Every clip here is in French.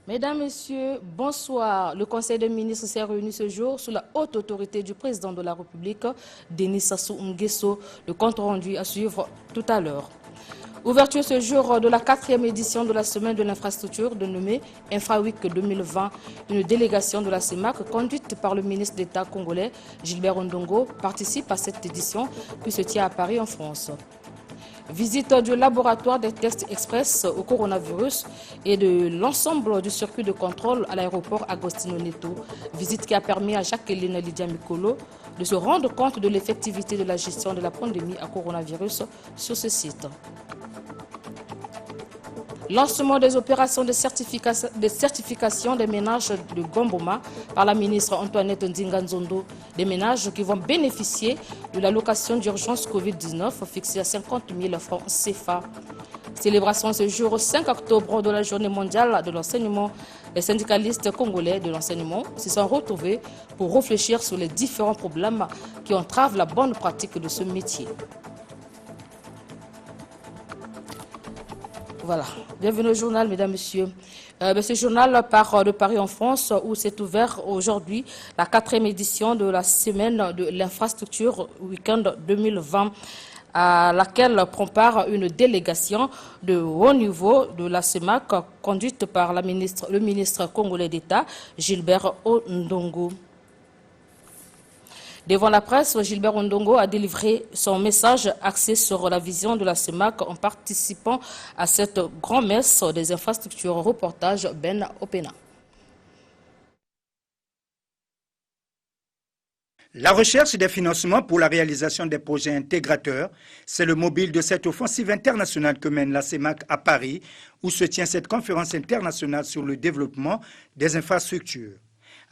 Mesdames, Messieurs, bonsoir. Le Conseil des ministres s'est réuni ce jour sous la haute autorité du président de la République, Denis Sassou Nguesso. Le compte rendu à suivre tout à l'heure. Ouverture ce jour de la 4e édition de la Semaine de l'infrastructure dénommée InfraWeek 2020. Une délégation de la CEMAC conduite par le ministre d'État congolais Gilbert Ondongo participe à cette édition qui se tient à Paris en France. Visite du laboratoire des tests express au coronavirus et de l'ensemble du circuit de contrôle à l'aéroport Agostino Neto. Visite qui a permis à Jacqueline Lydia Mikolo de se rendre compte de l'effectivité de la gestion de la pandémie à coronavirus sur ce site. Lancement des opérations de certification des ménages de Gomboma par la ministre Antoinette Ndinga-Nzondo. Des ménages qui vont bénéficier de l'allocation d'urgence Covid-19 fixée à 50 000 francs CFA. Célébration ce jour 5 octobre de la journée mondiale de l'enseignement. Les syndicalistes congolais de l'enseignement se sont retrouvés pour réfléchir sur les différents problèmes qui entravent la bonne pratique de ce métier. Voilà, bienvenue au journal, mesdames, messieurs. Ce journal part de Paris en France où s'est ouvert aujourd'hui la 4e édition de la semaine de l'infrastructure week-end 2020 à laquelle prend part une délégation de haut niveau de la CEMAC conduite par le ministre congolais d'État Gilbert Ondongo. Devant la presse, Gilbert Ondongo a délivré son message axé sur la vision de la CEMAC en participant à cette grand-messe des infrastructures. Reportage Ben Opena. La recherche des financements pour la réalisation des projets intégrateurs, c'est le mobile de cette offensive internationale que mène la CEMAC à Paris, où se tient cette conférence internationale sur le développement des infrastructures.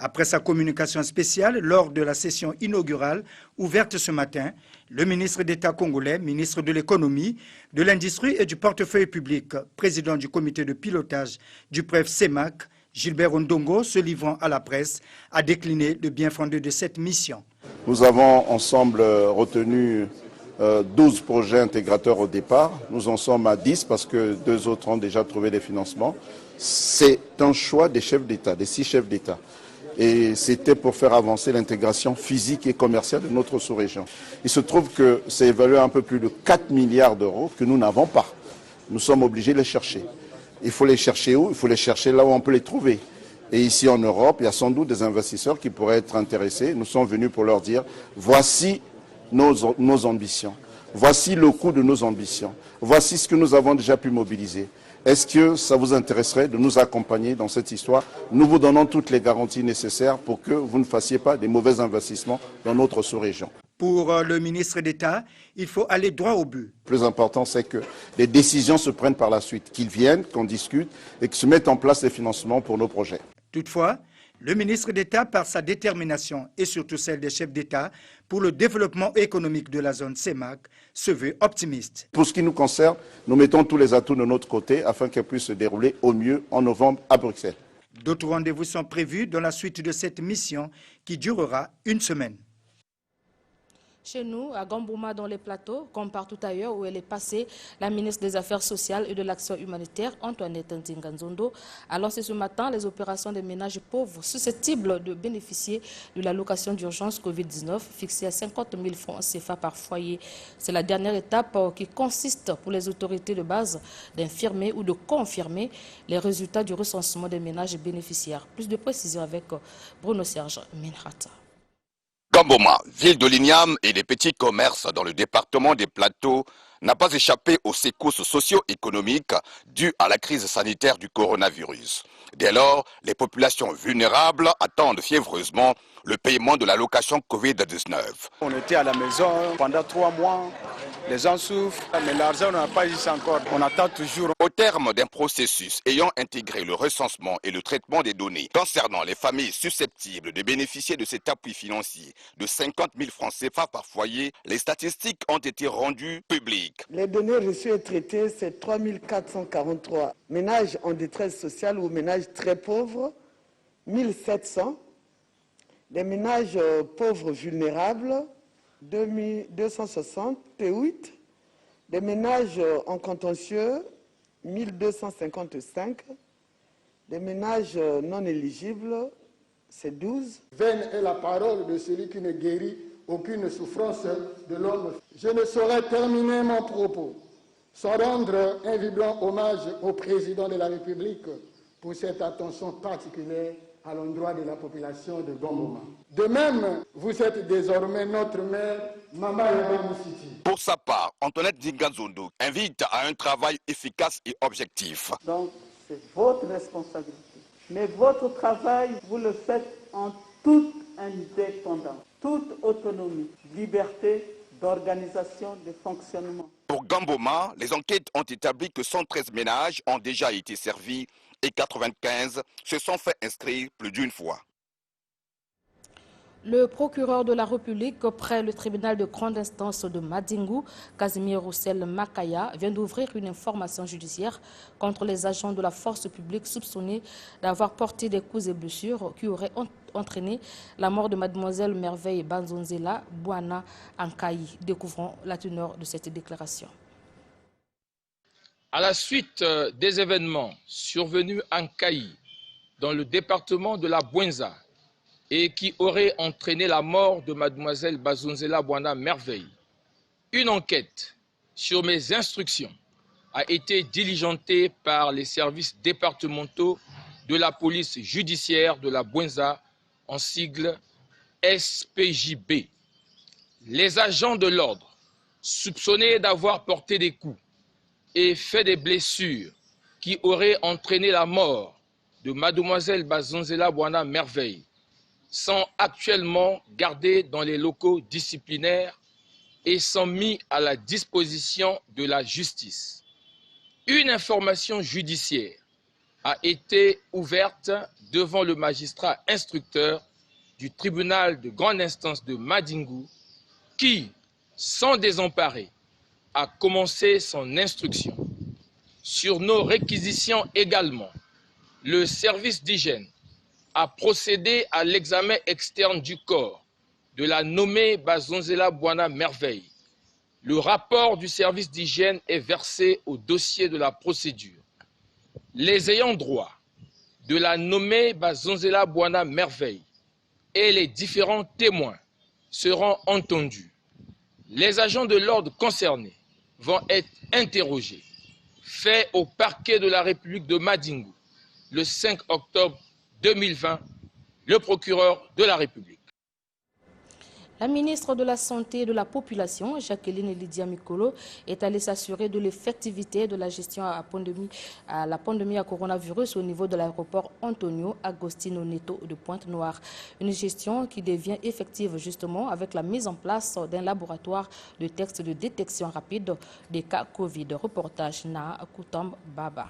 Après sa communication spéciale lors de la session inaugurale ouverte ce matin, le ministre d'État congolais, ministre de l'économie, de l'industrie et du portefeuille public, président du comité de pilotage du PREF CEMAC, Gilbert Ondongo, se livrant à la presse, a décliné le bien fondé de cette mission. Nous avons ensemble retenu 12 projets intégrateurs au départ. Nous en sommes à 10 parce que 2 autres ont déjà trouvé des financements. C'est un choix des chefs d'État, des 6 chefs d'État. Et c'était pour faire avancer l'intégration physique et commerciale de notre sous-région. Il se trouve que c'est évalué à un peu plus de 4 milliards d'euros que nous n'avons pas. Nous sommes obligés de les chercher. Il faut les chercher où? Il faut les chercher là où on peut les trouver. Et ici en Europe, il y a sans doute des investisseurs qui pourraient être intéressés. Nous sommes venus pour leur dire, voici nos ambitions. Voici le coût de nos ambitions. Voici ce que nous avons déjà pu mobiliser. Est-ce que ça vous intéresserait de nous accompagner dans cette histoire? Nous vous donnons toutes les garanties nécessaires pour que vous ne fassiez pas des mauvais investissements dans notre sous-région. Pour le ministre d'État, il faut aller droit au but. Le plus important, c'est que les décisions se prennent par la suite, qu'ils viennent, qu'on discute et que se mettent en place les financements pour nos projets. Toutefois, le ministre d'État, par sa détermination et surtout celle des chefs d'État pour le développement économique de la zone CEMAC, se veut optimiste. Pour ce qui nous concerne, nous mettons tous les atouts de notre côté afin qu'elle puisse se dérouler au mieux en novembre à Bruxelles. D'autres rendez-vous sont prévus dans la suite de cette mission qui durera une semaine. Chez nous, à Gomboma, dans les plateaux, comme partout ailleurs où elle est passée, la ministre des Affaires sociales et de l'Action humanitaire, Antoinette Ndinga-Nzondo, a lancé ce matin les opérations des ménages pauvres susceptibles de bénéficier de l'allocation d'urgence Covid-19 fixée à 50 000 francs CFA par foyer. C'est la dernière étape qui consiste pour les autorités de base d'infirmer ou de confirmer les résultats du recensement des ménages bénéficiaires. Plus de précisions avec Bruno Serge Minhata. Gomboma, ville de l'igname et des petits commerces dans le département des Plateaux, n'a pas échappé aux secousses socio-économiques dues à la crise sanitaire du coronavirus. Dès lors, les populations vulnérables attendent fiévreusement le paiement de l'allocation Covid-19. On était à la maison pendant 3 mois, les gens souffrent, mais l'argent n'a pas juste encore, on attend toujours. Au terme d'un processus ayant intégré le recensement et le traitement des données concernant les familles susceptibles de bénéficier de cet appui financier de 50 000 francs CFA par foyer, les statistiques ont été rendues publiques. Les données reçues et traitées, c'est 3 443 ménages en détresse sociale ou ménages très pauvres, 1700. Les ménages pauvres vulnérables, 268. Les ménages en contentieux, 1255. Les ménages non éligibles, c'est 12. Vaine est la parole de celui qui ne guérit aucune souffrance de l'homme. Je ne saurais terminer mon propos sans rendre un vibrant hommage au président de la République pour cette attention particulière à l'endroit de la population de Gamboma. De même, vous êtes désormais notre mère, Mama Yaba Moussiti. Pour sa part, Antoinette Dingazondo invite à un travail efficace et objectif. Donc, c'est votre responsabilité. Mais votre travail, vous le faites en toute indépendance, toute autonomie, liberté d'organisation, de fonctionnement. Pour Gamboma, les enquêtes ont établi que 113 ménages ont déjà été servis et 95 se sont fait inscrire plus d'une fois. Le procureur de la République près le tribunal de grande instance de Madingu, Casimir Roussel Makaya, vient d'ouvrir une information judiciaire contre les agents de la force publique soupçonnés d'avoir porté des coups et blessures qui auraient entraîné la mort de mademoiselle Merveille Banzonzela Bouana Ankaï. Découvrons la teneur de cette déclaration. À la suite des événements survenus en Kaï, dans le département de la Bouenza, et qui auraient entraîné la mort de mademoiselle Banzonzela Bouana Merveille, une enquête sur mes instructions a été diligentée par les services départementaux de la police judiciaire de la Bouenza, en sigle SPJB. Les agents de l'ordre, soupçonnés d'avoir porté des coups et fait des blessures qui auraient entraîné la mort de mademoiselle Banzonzela Bouana Merveille, sont actuellement gardés dans les locaux disciplinaires et sont mis à la disposition de la justice. Une information judiciaire a été ouverte devant le magistrat instructeur du tribunal de grande instance de Madingu qui, sans désemparer, a commencé son instruction. Sur nos réquisitions également, le service d'hygiène a procédé à l'examen externe du corps de la nommée Banzonzela Bouana Merveille. Le rapport du service d'hygiène est versé au dossier de la procédure. Les ayants droit de la nommée Banzonzela Bouana Merveille et les différents témoins seront entendus. Les agents de l'ordre concernés vont être interrogés. Fait au parquet de la République de Madingu le 5 octobre 2020, le procureur de la République. La ministre de la Santé et de la Population, Jacqueline Lydia Mikolo, est allée s'assurer de l'effectivité de la gestion à la pandémie à coronavirus au niveau de l'aéroport Antonio Agostino Neto de Pointe-Noire. Une gestion qui devient effective justement avec la mise en place d'un laboratoire de tests de détection rapide des cas Covid. Reportage Na Koutam Baba.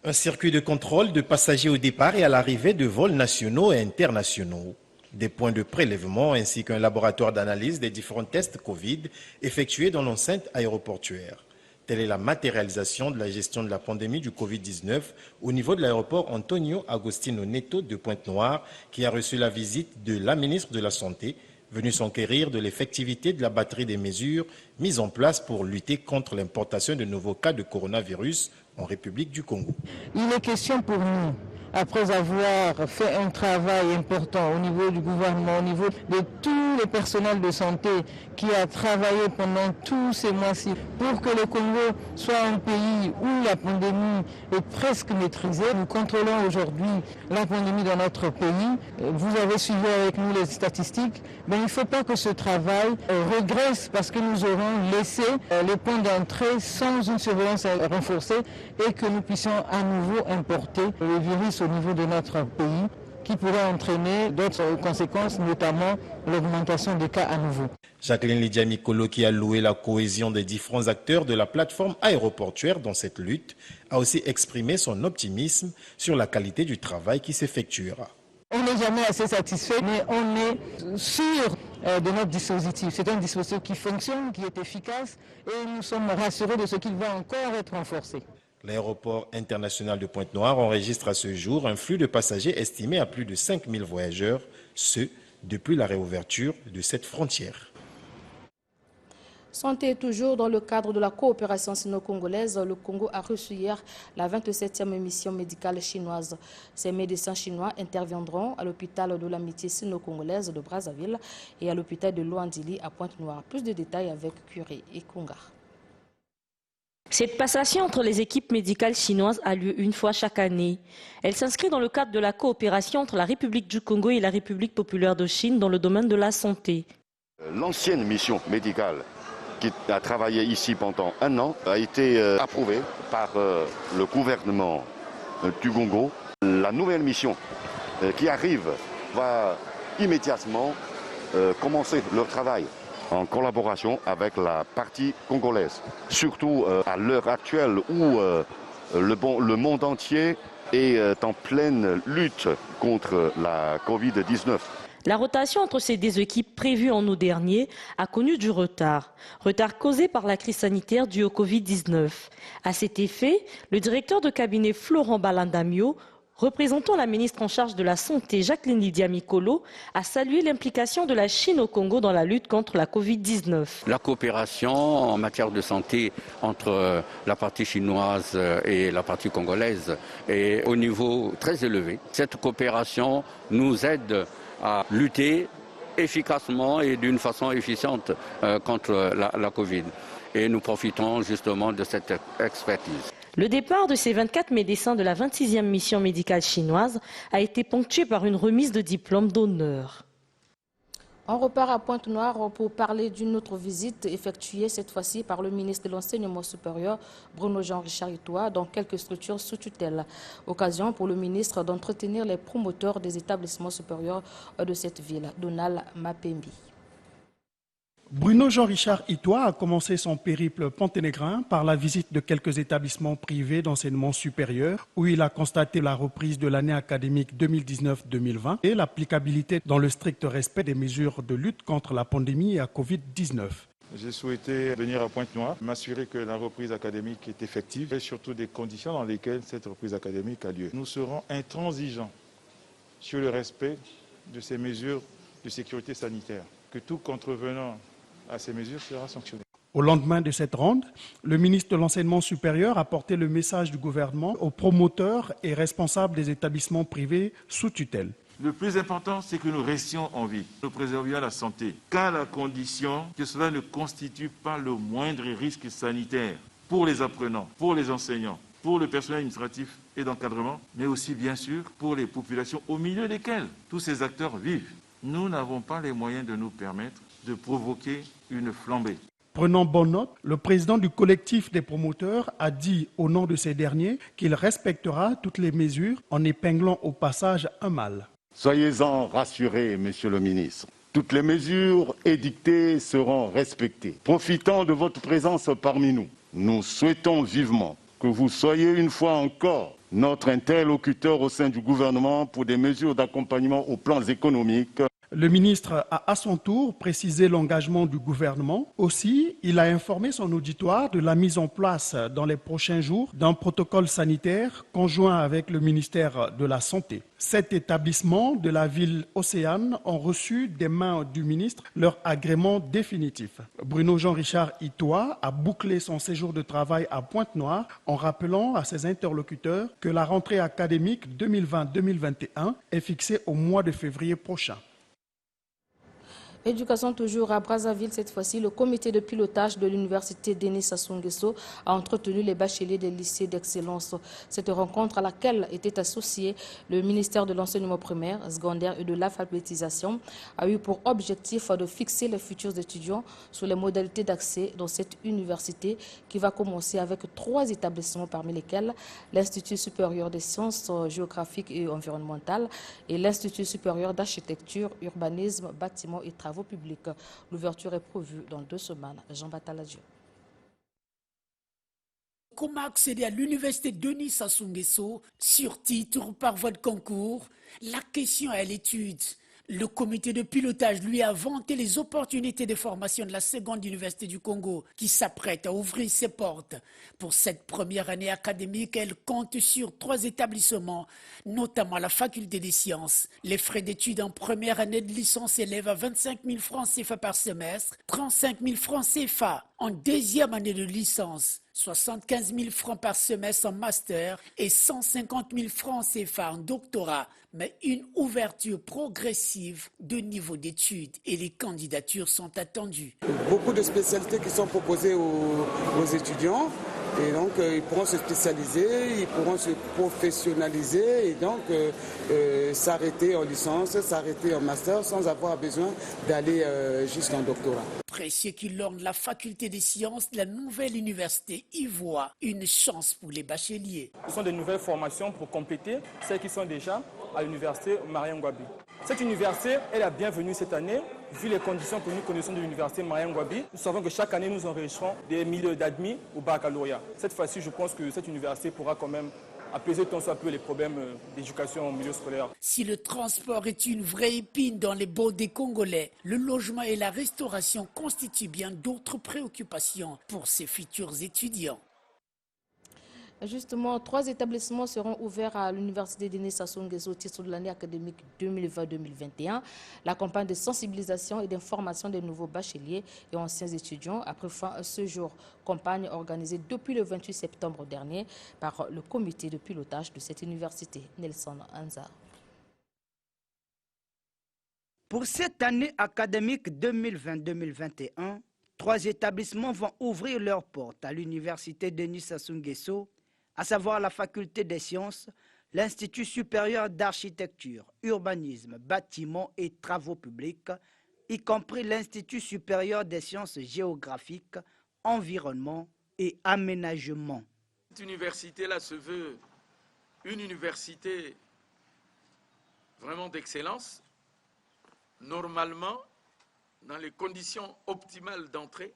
Un circuit de contrôle de passagers au départ et à l'arrivée de vols nationaux et internationaux. Des points de prélèvement ainsi qu'un laboratoire d'analyse des différents tests Covid effectués dans l'enceinte aéroportuaire. Telle est la matérialisation de la gestion de la pandémie du Covid-19 au niveau de l'aéroport Antonio Agostino Neto de Pointe-Noire qui a reçu la visite de la ministre de la Santé, venue s'enquérir de l'effectivité de la batterie des mesures mises en place pour lutter contre l'importation de nouveaux cas de coronavirus en République du Congo. Il est question pour nous, après avoir fait un travail important au niveau du gouvernement, au niveau de tous tous les personnels de santé qui a travaillé pendant tous ces mois-ci pour que le Congo soit un pays où la pandémie est presque maîtrisée. Nous contrôlons aujourd'hui la pandémie dans notre pays. Vous avez suivi avec nous les statistiques. Mais il ne faut pas que ce travail régresse parce que nous aurons laissé les points d'entrée sans une surveillance renforcée et que nous puissions à nouveau importer le virus au niveau de notre pays, qui pourrait entraîner d'autres conséquences, notamment l'augmentation des cas à nouveau. Jacqueline Lidia-Mikolo, qui a loué la cohésion des différents acteurs de la plateforme aéroportuaire dans cette lutte, a aussi exprimé son optimisme sur la qualité du travail qui s'effectuera. On n'est jamais assez satisfait, mais on est sûr de notre dispositif. C'est un dispositif qui fonctionne, qui est efficace, et nous sommes rassurés de ce qu'il va encore être renforcé. L'aéroport international de Pointe-Noire enregistre à ce jour un flux de passagers estimé à plus de 5000 voyageurs, ce depuis la réouverture de cette frontière. Santé toujours dans le cadre de la coopération sino-congolaise, le Congo a reçu hier la 27e mission médicale chinoise. Ces médecins chinois interviendront à l'hôpital de l'amitié sino-congolaise de Brazzaville et à l'hôpital de Luandili à Pointe-Noire. Plus de détails avec Curé et Konga. Cette passation entre les équipes médicales chinoises a lieu une fois chaque année. Elle s'inscrit dans le cadre de la coopération entre la République du Congo et la République populaire de Chine dans le domaine de la santé. L'ancienne mission médicale qui a travaillé ici pendant un an a été approuvée par le gouvernement du Congo. La nouvelle mission qui arrive va immédiatement commencer leur travail en collaboration avec la partie congolaise. Surtout à l'heure actuelle où le monde entier est en pleine lutte contre la Covid-19. La rotation entre ces deux équipes prévue en août dernier a connu du retard. Retard causé par la crise sanitaire due au Covid-19. À cet effet, le directeur de cabinet Florent Balandamio, représentant la ministre en charge de la Santé, Jacqueline Lidia-Mikolo, a salué l'implication de la Chine au Congo dans la lutte contre la Covid-19. La coopération en matière de santé entre la partie chinoise et la partie congolaise est au niveau très élevé. Cette coopération nous aide à lutter efficacement et d'une façon efficiente contre la Covid. Et nous profitons justement de cette expertise. Le départ de ces 24 médecins de la 26e mission médicale chinoise a été ponctué par une remise de diplôme d'honneur. On repart à Pointe-Noire pour parler d'une autre visite effectuée cette fois-ci par le ministre de l'Enseignement supérieur, Bruno Jean-Richard Itoa, dans quelques structures sous tutelle. Occasion pour le ministre d'entretenir les promoteurs des établissements supérieurs de cette ville, Donald Mapembi. Bruno Jean-Richard Itoa a commencé son périple ponténégrin par la visite de quelques établissements privés d'enseignement supérieur où il a constaté la reprise de l'année académique 2019-2020 et l'applicabilité dans le strict respect des mesures de lutte contre la pandémie et la Covid-19. J'ai souhaité venir à Pointe-Noire, m'assurer que la reprise académique est effective et surtout des conditions dans lesquelles cette reprise académique a lieu. Nous serons intransigeants sur le respect de ces mesures de sécurité sanitaire, que tout contrevenant à ces mesures sera sanctionné. Au lendemain de cette ronde, le ministre de l'Enseignement supérieur a porté le message du gouvernement aux promoteurs et responsables des établissements privés sous tutelle. Le plus important, c'est que nous restions en vie, nous préservions la santé, qu'à la condition que cela ne constitue pas le moindre risque sanitaire pour les apprenants, pour les enseignants, pour le personnel administratif et d'encadrement, mais aussi bien sûr pour les populations au milieu desquelles tous ces acteurs vivent. Nous n'avons pas les moyens de nous permettre de provoquer une flambée. Prenant bonne note, le président du collectif des promoteurs a dit au nom de ces derniers qu'il respectera toutes les mesures en épinglant au passage un mal. Soyez-en rassurés, monsieur le ministre. Toutes les mesures édictées seront respectées. Profitant de votre présence parmi nous, nous souhaitons vivement que vous soyez une fois encore notre interlocuteur au sein du gouvernement pour des mesures d'accompagnement aux plans économiques. Le ministre a à son tour précisé l'engagement du gouvernement. Aussi, il a informé son auditoire de la mise en place dans les prochains jours d'un protocole sanitaire conjoint avec le ministère de la Santé. 7 établissements de la ville Océane ont reçu des mains du ministre leur agrément définitif. Bruno Jean-Richard Itoa a bouclé son séjour de travail à Pointe-Noire en rappelant à ses interlocuteurs que la rentrée académique 2020-2021 est fixée au mois de février prochain. Éducation toujours à Brazzaville, cette fois-ci, le comité de pilotage de l'université Denis Sassou Nguesso a entretenu les bacheliers des lycées d'excellence. Cette rencontre à laquelle était associé le ministère de l'enseignement primaire, secondaire et de l'alphabétisation a eu pour objectif de fixer les futurs étudiants sur les modalités d'accès dans cette université qui va commencer avec 3 établissements parmi lesquels l'Institut supérieur des sciences géographiques et environnementales et l'Institut supérieur d'architecture, urbanisme, bâtiments et travaux publics. L'ouverture est prévue dans 2 semaines. Jean Bataladieu. Comment accéder à l'université Denis Sassou Nguesso sur titre ou par voie de concours? La question est à l'étude. Le comité de pilotage lui a vanté les opportunités de formation de la seconde université du Congo qui s'apprête à ouvrir ses portes. Pour cette première année académique, elle compte sur 3 établissements, notamment la faculté des sciences. Les frais d'études en première année de licence s'élèvent à 25 000 francs CFA par semestre, 35 000 francs CFA en deuxième année de licence. 75 000 francs par semestre en master et 150 000 francs CFA en doctorat, mais une ouverture progressive de niveau d'études et les candidatures sont attendues. Beaucoup de spécialités qui sont proposées aux étudiants et donc ils pourront se spécialiser, ils pourront se professionnaliser et donc s'arrêter en licence, s'arrêter en master sans avoir besoin d'aller juste en doctorat. Précieux qui orne la faculté des sciences, la nouvelle université y voit une chance pour les bacheliers. Ce sont des nouvelles formations pour compléter celles qui sont déjà à l'université Marien Ngouabi. Cette université est la bienvenue cette année, vu les conditions que nous connaissons de l'université Marien Ngouabi. Nous savons que chaque année, nous enregistrons des milliers d'admis au baccalauréat. Cette fois-ci, je pense que cette université pourra quand même apaiser tant soit peu les problèmes d'éducation au milieu scolaire. Si le transport est une vraie épine dans les baux des Congolais, le logement et la restauration constituent bien d'autres préoccupations pour ces futurs étudiants. Justement, 3 établissements seront ouverts à l'université Denis Sassou Nguesso au titre de l'année académique 2020-2021. La campagne de sensibilisation et d'information des nouveaux bacheliers et anciens étudiants a pris fin ce jour. Campagne organisée depuis le 28 septembre dernier par le comité de pilotage de cette université. Nelson Anza. Pour cette année académique 2020-2021, 3 établissements vont ouvrir leurs portes à l'université Denis Sassou Nguesso, à savoir la faculté des sciences, l'Institut supérieur d'architecture, urbanisme, bâtiments et travaux publics, y compris l'Institut supérieur des sciences géographiques, environnement et aménagement. Cette université-là se veut une université vraiment d'excellence. Normalement, dans les conditions optimales d'entrée,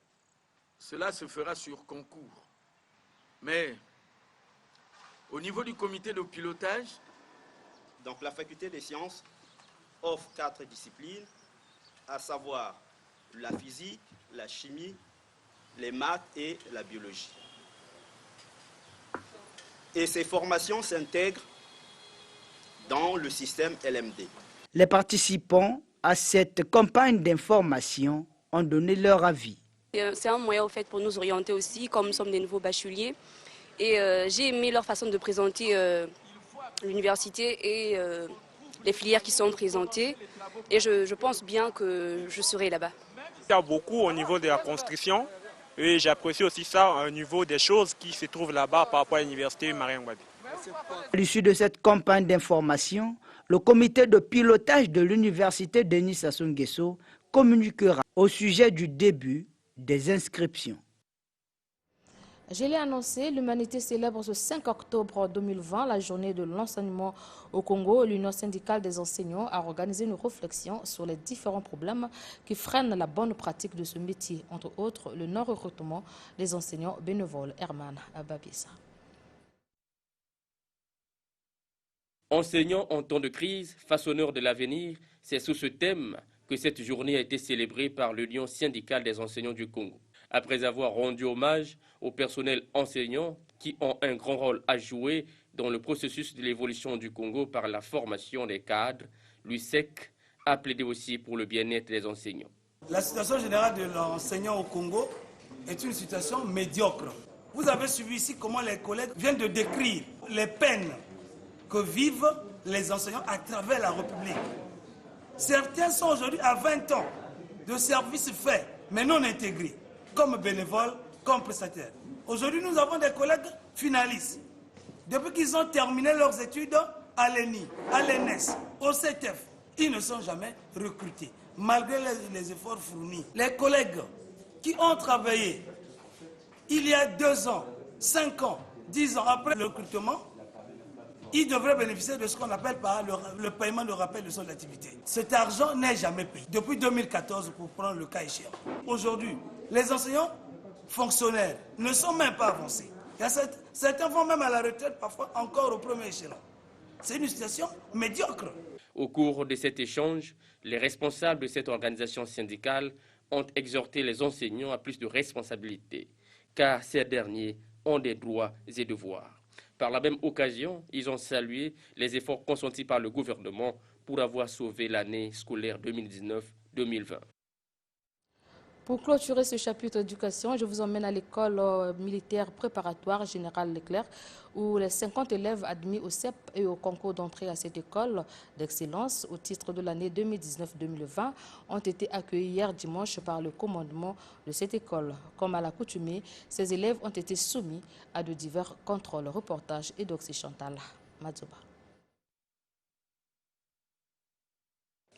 cela se fera sur concours. Mais au niveau du comité de pilotage, donc la faculté des sciences offre 4 disciplines, à savoir la physique, la chimie, les maths et la biologie. Et ces formations s'intègrent dans le système LMD. Les participants à cette campagne d'information ont donné leur avis. C'est un moyen au fait pour nous orienter aussi, comme nous sommes des nouveaux bacheliers. Et j'ai aimé leur façon de présenter l'université et les filières qui sont présentées. Et je pense bien que je serai là-bas. Il y a beaucoup au niveau de la construction et j'apprécie aussi ça au niveau des choses qui se trouvent là-bas par rapport à l'université Marien Ngouabi. À l'issue de cette campagne d'information, le comité de pilotage de l'université Denis Sassou Nguesso communiquera au sujet du début des inscriptions. Je l'ai annoncé, l'humanité célèbre ce 5 octobre 2020 la journée de l'enseignement au Congo. L'Union syndicale des enseignants a organisé une réflexion sur les différents problèmes qui freinent la bonne pratique de ce métier, entre autres le non-recrutement des enseignants bénévoles. Herman Babissa. Enseignants en temps de crise, façonneurs de l'avenir, c'est sous ce thème que cette journée a été célébrée par l'Union syndicale des enseignants du Congo. Après avoir rendu hommage au personnel enseignant qui ont un grand rôle à jouer dans le processus de l'évolution du Congo par la formation des cadres, l'USEC a plaidé aussi pour le bien-être des enseignants. La situation générale de l'enseignant au Congo est une situation médiocre. Vous avez suivi ici comment les collègues viennent de décrire les peines que vivent les enseignants à travers la République. Certains sont aujourd'hui à 20 ans de services faits, mais non intégrés, comme bénévoles, comme prestataires. Aujourd'hui, nous avons des collègues finalistes. Depuis qu'ils ont terminé leurs études à l'ENI, à l'ENS, au CETEF, ils ne sont jamais recrutés, malgré les efforts fournis. Les collègues qui ont travaillé il y a 2 ans, 5 ans, 10 ans après le recrutement, ils devraient bénéficier de ce qu'on appelle par le paiement de rappel de son activité. Cet argent n'est jamais payé. Depuis 2014, pour prendre le cas échéant. Aujourd'hui, les enseignants fonctionnaires ne sont même pas avancés. Certains vont même à la retraite, parfois encore au premier échelon. C'est une situation médiocre. Au cours de cet échange, les responsables de cette organisation syndicale ont exhorté les enseignants à plus de responsabilités, car ces derniers ont des droits et devoirs. Par la même occasion, ils ont salué les efforts consentis par le gouvernement pour avoir sauvé l'année scolaire 2019-2020. Pour clôturer ce chapitre d'éducation, je vous emmène à l'école militaire préparatoire Général Leclerc, où les 50 élèves admis au CEP et au concours d'entrée à cette école d'excellence au titre de l'année 2019-2020 ont été accueillis hier dimanche par le commandement de cette école. Comme à l'accoutumée, ces élèves ont été soumis à de divers contrôles. Reportage et Doxy Chantal Madzoba.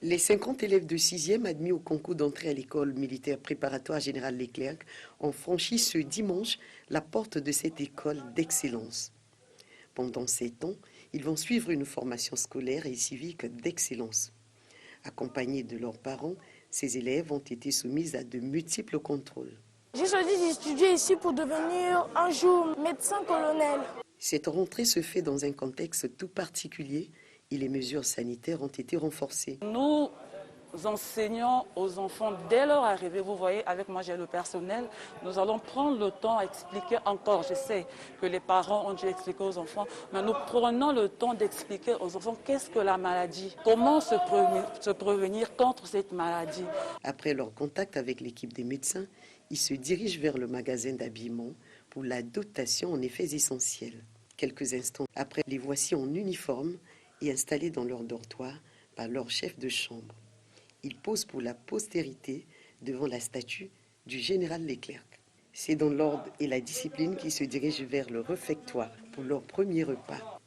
Les 50 élèves de 6e admis au concours d'entrée à l'école militaire préparatoire Général Leclerc ont franchi ce dimanche la porte de cette école d'excellence. Pendant 7 ans, ils vont suivre une formation scolaire et civique d'excellence. Accompagnés de leurs parents, ces élèves ont été soumis à de multiples contrôles. J'ai choisi d'étudier ici pour devenir un jour médecin-colonel. Cette rentrée se fait dans un contexte tout particulier et les mesures sanitaires ont été renforcées. Nous enseignons aux enfants dès leur arrivée. Vous voyez, avec moi j'ai le personnel. Nous allons prendre le temps à expliquer encore. Je sais que les parents ont dû expliquer aux enfants, mais nous prenons le temps d'expliquer aux enfants qu'est-ce que la maladie, comment se prévenir contre cette maladie. Après leur contact avec l'équipe des médecins, ils se dirigent vers le magasin d'habillement pour la dotation en effets essentiels. Quelques instants après, les voici en uniforme et installés dans leur dortoir par leur chef de chambre. Ils posent pour la postérité devant la statue du général Leclerc. C'est dans l'ordre et la discipline qu'ils se dirigent vers le réfectoire pour leur premier repas.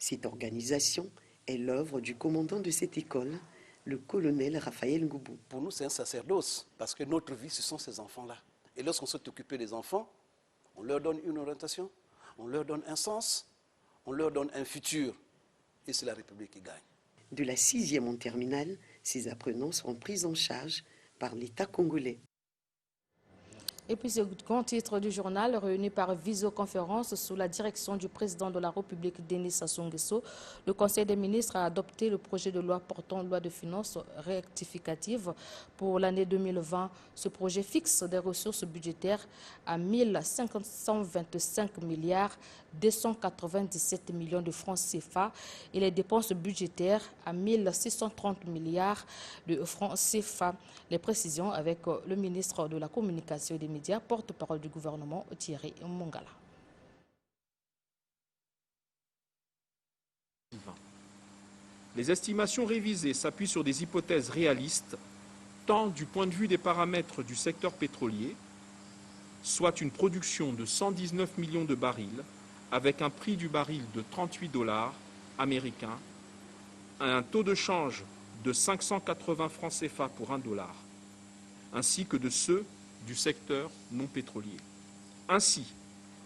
Cette organisation est l'œuvre du commandant de cette école, le colonel Raphaël Ngoubou. Pour nous, c'est un sacerdoce, parce que notre vie, ce sont ces enfants-là. Et lorsqu'on s'est occupé des enfants, on leur donne une orientation, on leur donne un sens, on leur donne un futur. Et c'est la République qui gagne. De la 6e en terminale, ces apprenants seront pris en charge par l'État congolais. Et puis ce grand titre du journal, réuni par visioconférence sous la direction du président de la République, Denis Sassou Nguesso, le Conseil des ministres a adopté le projet de loi portant loi de finances rectificative pour l'année 2020. Ce projet fixe des ressources budgétaires à 1 525 milliards 297 millions de francs CFA et les dépenses budgétaires à 1 630 milliards de francs CFA. Les précisions avec le ministre de la Communication et des Médias, porte-parole du gouvernement, Thierry Mongala. Les estimations révisées s'appuient sur des hypothèses réalistes, tant du point de vue des paramètres du secteur pétrolier, soit une production de 119 millions de barils, avec un prix du baril de 38 $ américains, un taux de change de 580 francs CFA pour $1, ainsi que de ceux du secteur non pétrolier. Ainsi,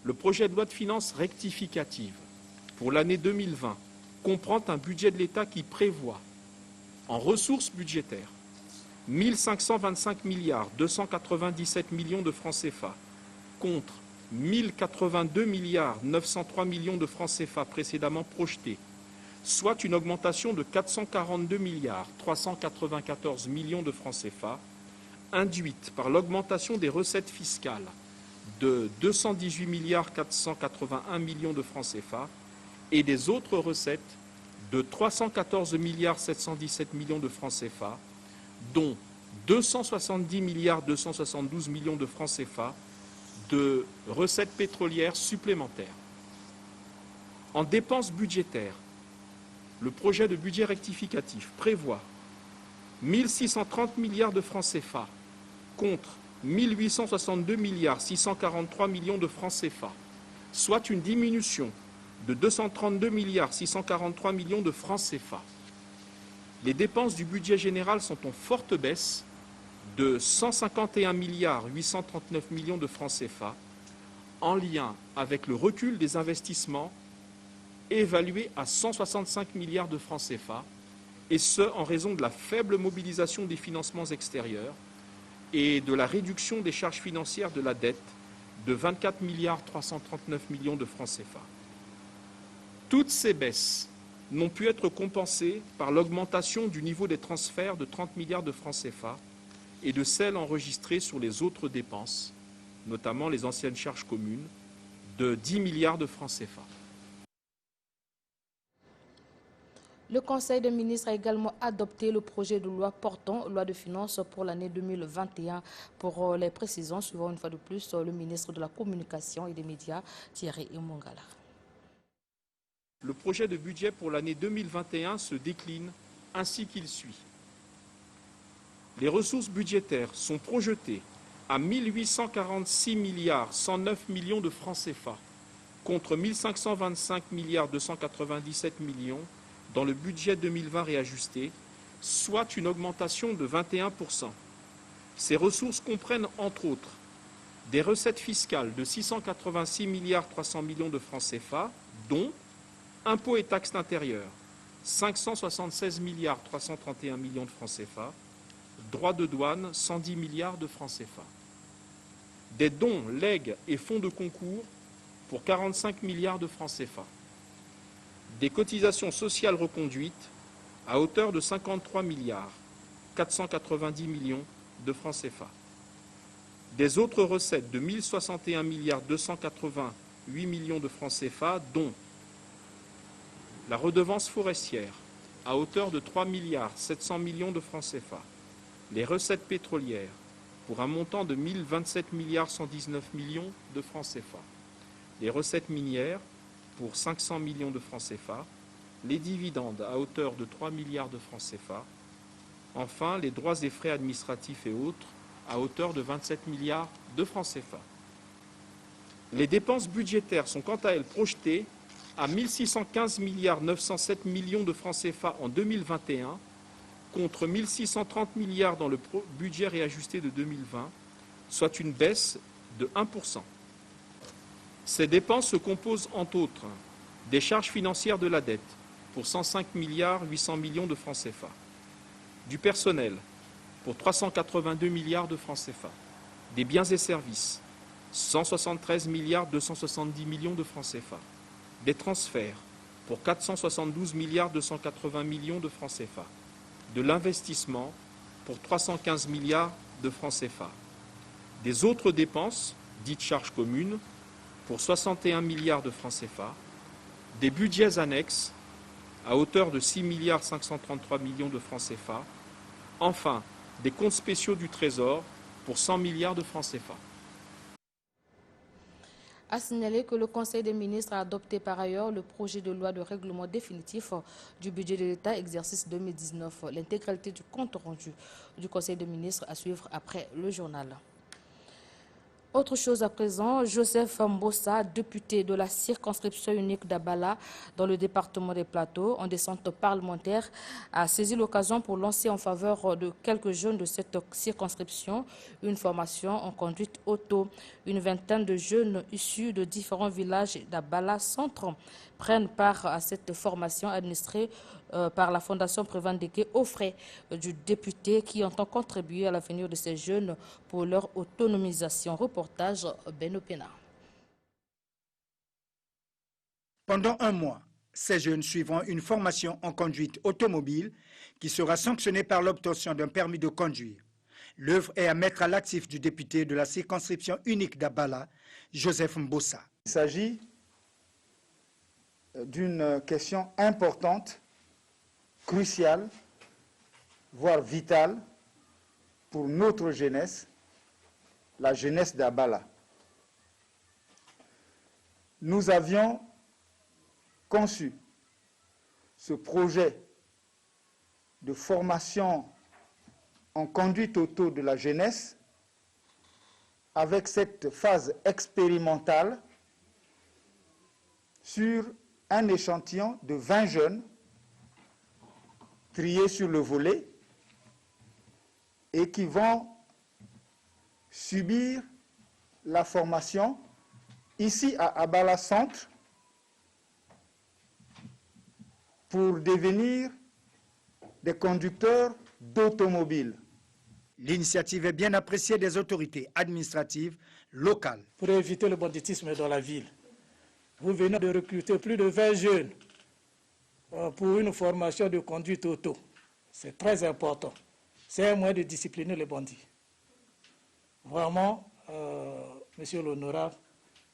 le projet de loi de finances rectificative pour l'année 2020 comprend un budget de l'État qui prévoit, en ressources budgétaires, 1 525 milliards 297 millions de francs CFA contre 1 082 milliards 903 millions de francs CFA précédemment projetés, soit une augmentation de 442 milliards 394 millions de francs CFA, induite par l'augmentation des recettes fiscales de 218 milliards 481 millions de francs CFA et des autres recettes de 314 milliards 717 millions de francs CFA, dont 270 milliards 272 millions de francs CFA de recettes pétrolières supplémentaires. En dépenses budgétaires, le projet de budget rectificatif prévoit 1630 milliards de francs CFA contre 1862 milliards 643 millions de francs CFA, soit une diminution de 232 milliards 643 millions de francs CFA. Les dépenses du budget général sont en forte baisse de 151 milliards 839 millions de francs CFA, en lien avec le recul des investissements évalué à 165 milliards de francs CFA, et ce en raison de la faible mobilisation des financements extérieurs et de la réduction des charges financières de la dette de 24 milliards 339 millions de francs CFA. Toutes ces baisses n'ont pu être compensées par l'augmentation du niveau des transferts de 30 milliards de francs CFA et de celles enregistrées sur les autres dépenses, notamment les anciennes charges communes, de 10 milliards de francs CFA. Le Conseil des ministres a également adopté le projet de loi portant loi de finances pour l'année 2021. Pour les précisions, suivant une fois de plus le ministre de la Communication et des Médias, Thierry Imongala. Le projet de budget pour l'année 2021 se décline ainsi qu'il suit. Les ressources budgétaires sont projetées à 1846 milliards 109 millions de francs CFA contre 1525 milliards 297 millions dans le budget 2020 réajusté, soit une augmentation de 21%. Ces ressources comprennent entre autres des recettes fiscales de 686 milliards 300 millions de francs CFA, dont impôts et taxes intérieures, 576 milliards 331 millions de francs CFA, droits de douane, 110 milliards de francs CFA. Des dons, legs et fonds de concours pour 45 milliards de francs CFA. Des cotisations sociales reconduites à hauteur de 53 milliards 490 millions de francs CFA. Des autres recettes de 1061 milliards 288 millions de francs CFA, dont la redevance forestière à hauteur de 3 milliards 700 millions de francs CFA, les recettes pétrolières pour un montant de 1027 milliards 119 millions de francs CFA, les recettes minières pour 500 millions de francs CFA, les dividendes à hauteur de 3 milliards de francs CFA, enfin les droits et frais administratifs et autres à hauteur de 27 milliards de francs CFA. Les dépenses budgétaires sont quant à elles projetées à 1615 milliards 907 millions de francs CFA en 2021 contre 1630 milliards dans le budget réajusté de 2020, soit une baisse de 1%. Ces dépenses se composent entre autres des charges financières de la dette pour 105 milliards 800 millions de francs CFA, du personnel pour 382 milliards de francs CFA, des biens et services 173 milliards 270 millions de francs CFA, des transferts pour 472 milliards 280 millions de francs CFA, de l'investissement pour 315 milliards de francs CFA, des autres dépenses, dites charges communes, pour 61 milliards de francs CFA, des budgets annexes à hauteur de 6 milliards 533 millions de francs CFA, enfin des comptes spéciaux du Trésor pour 100 milliards de francs CFA. A signaler que le Conseil des ministres a adopté par ailleurs le projet de loi de règlement définitif du budget de l'État exercice 2019. L'intégralité du compte rendu du Conseil des ministres à suivre après le journal. Autre chose à présent, Joseph Mbossa, député de la circonscription unique d'Abala dans le département des Plateaux, en descente parlementaire, a saisi l'occasion pour lancer en faveur de quelques jeunes de cette circonscription une formation en conduite auto. Une vingtaine de jeunes issus de différents villages d'Abala Centre prennent part à cette formation administrée par la Fondation Prévendeke aux frais du député qui entend contribuer à l'avenir de ces jeunes pour leur autonomisation. Reportage Beno Pena. Pendant un mois, ces jeunes suivront une formation en conduite automobile qui sera sanctionnée par l'obtention d'un permis de conduire. L'œuvre est à mettre à l'actif du député de la circonscription unique d'Abala, Joseph Mbossa. Il s'agit d'une question importante, cruciale, voire vitale pour notre jeunesse, la jeunesse d'Abala. Nous avions conçu ce projet de formation en conduite auto de la jeunesse avec cette phase expérimentale sur un échantillon de 20 jeunes triés sur le volet et qui vont subir la formation ici à Abala Centre pour devenir des conducteurs d'automobiles. L'initiative est bien appréciée des autorités administratives locales. Pour éviter le banditisme dans la ville, vous venez de recruter plus de 20 jeunes pour une formation de conduite auto. C'est très important. C'est un moyen de discipliner les bandits. Vraiment, monsieur l'honorable,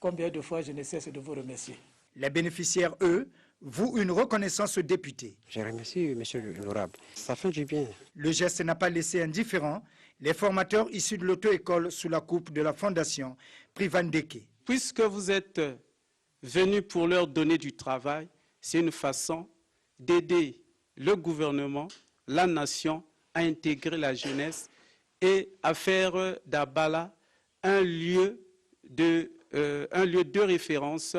combien de fois je ne cesse de vous remercier. Les bénéficiaires, eux, vouent une reconnaissance au député. Je remercie monsieur l'honorable. Ça fait du bien. Le geste n'a pas laissé indifférent les formateurs issus de l'auto-école sous la coupe de la fondation Privandeke. Puisque vous êtes venus pour leur donner du travail, c'est une façon d'aider le gouvernement, la nation, à intégrer la jeunesse et à faire d'Abala un lieu de référence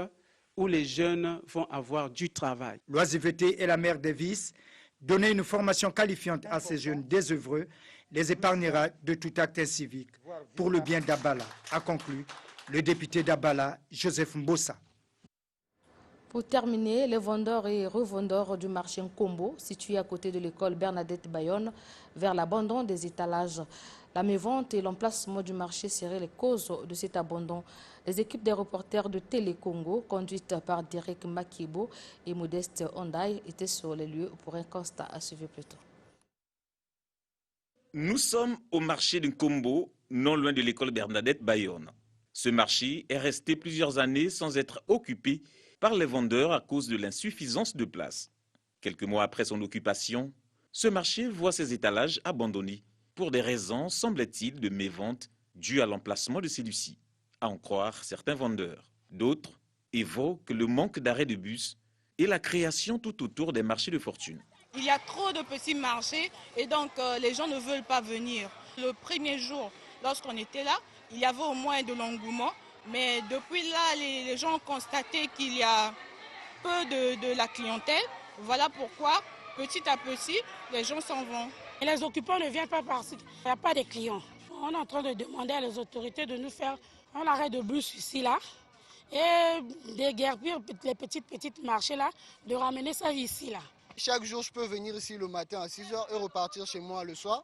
où les jeunes vont avoir du travail. L'oisiveté est la mère des vices. Donner une formation qualifiante à ces jeunes désœuvreux les épargnera de tout acte civique pour le bien d'Abala, a conclu le député d'Abala, Joseph Mbossa. Pour terminer, les vendeurs et revendeurs du marché Nkombo, situé à côté de l'école Bernadette Bayonne, vers l'abandon des étalages. La mévente et l'emplacement du marché seraient les causes de cet abandon. Les équipes des reporters de Télé Congo, conduites par Derek Makibo et Modeste Ondaï, étaient sur les lieux pour un constat à suivre plus tôt. Nous sommes au marché de Nkombo, non loin de l'école Bernadette Bayonne. Ce marché est resté plusieurs années sans être occupé par les vendeurs à cause de l'insuffisance de place. Quelques mois après son occupation, ce marché voit ses étalages abandonnés pour des raisons, semble-t-il, de mévente dues à l'emplacement de celui-ci, à en croire certains vendeurs. D'autres évoquent le manque d'arrêt de bus et la création tout autour des marchés de fortune. Il y a trop de petits marchés et donc les gens ne veulent pas venir. Le premier jour, lorsqu'on était là, il y avait au moins de l'engouement. Mais depuis là, les gens ont constaté qu'il y a peu de la clientèle. Voilà pourquoi, petit à petit, les gens s'en vont. Et les occupants ne viennent pas parce qu'il n'y a pas de clients. On est en train de demander à les autorités de nous faire un arrêt de bus ici, là, et déguerpir les petites marchés, là, de ramener ça ici, là. Chaque jour, je peux venir ici le matin à 6h et repartir chez moi le soir.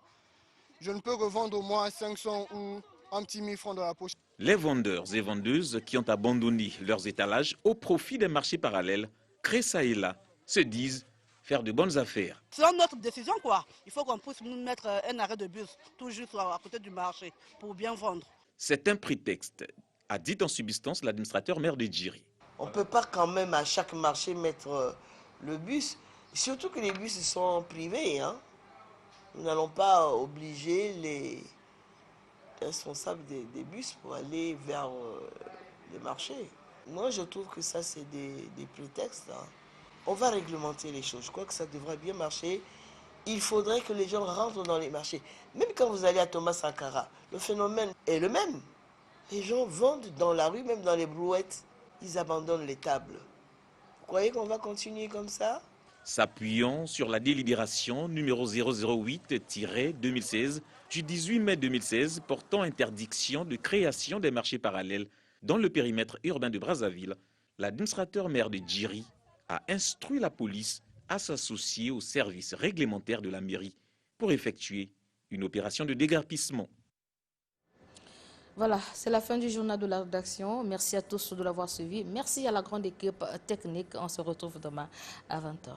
Je ne peux revendre au moins 500 ou un petit 1000 francs dans la poche. Les vendeurs et vendeuses qui ont abandonné leurs étalages au profit des marchés parallèles, créent ça et là, se disent faire de bonnes affaires. C'est notre décision, quoi. Il faut qu'on puisse nous mettre un arrêt de bus tout juste à côté du marché pour bien vendre. C'est un prétexte, a dit en substance l'administrateur maire de Djiri. On ne peut pas quand même à chaque marché mettre le bus, surtout que les bus sont privés. Hein. Nous n'allons pas obliger les responsables des bus pour aller vers les marchés. Moi, je trouve que ça, c'est des prétextes. Hein. On va réglementer les choses. Je crois que ça devrait bien marcher. Il faudrait que les gens rentrent dans les marchés. Même quand vous allez à Thomas Sankara, le phénomène est le même. Les gens vendent dans la rue, même dans les brouettes. Ils abandonnent les tables. Vous croyez qu'on va continuer comme ça? S'appuyant sur la délibération numéro 008-2016 du 18 mai 2016 portant interdiction de création des marchés parallèles dans le périmètre urbain de Brazzaville, l'administrateur maire de Djiri a instruit la police à s'associer aux services réglementaires de la mairie pour effectuer une opération de déguerpissement. Voilà, c'est la fin du journal de la rédaction. Merci à tous de l'avoir suivi. Merci à la grande équipe technique. On se retrouve demain à 20h.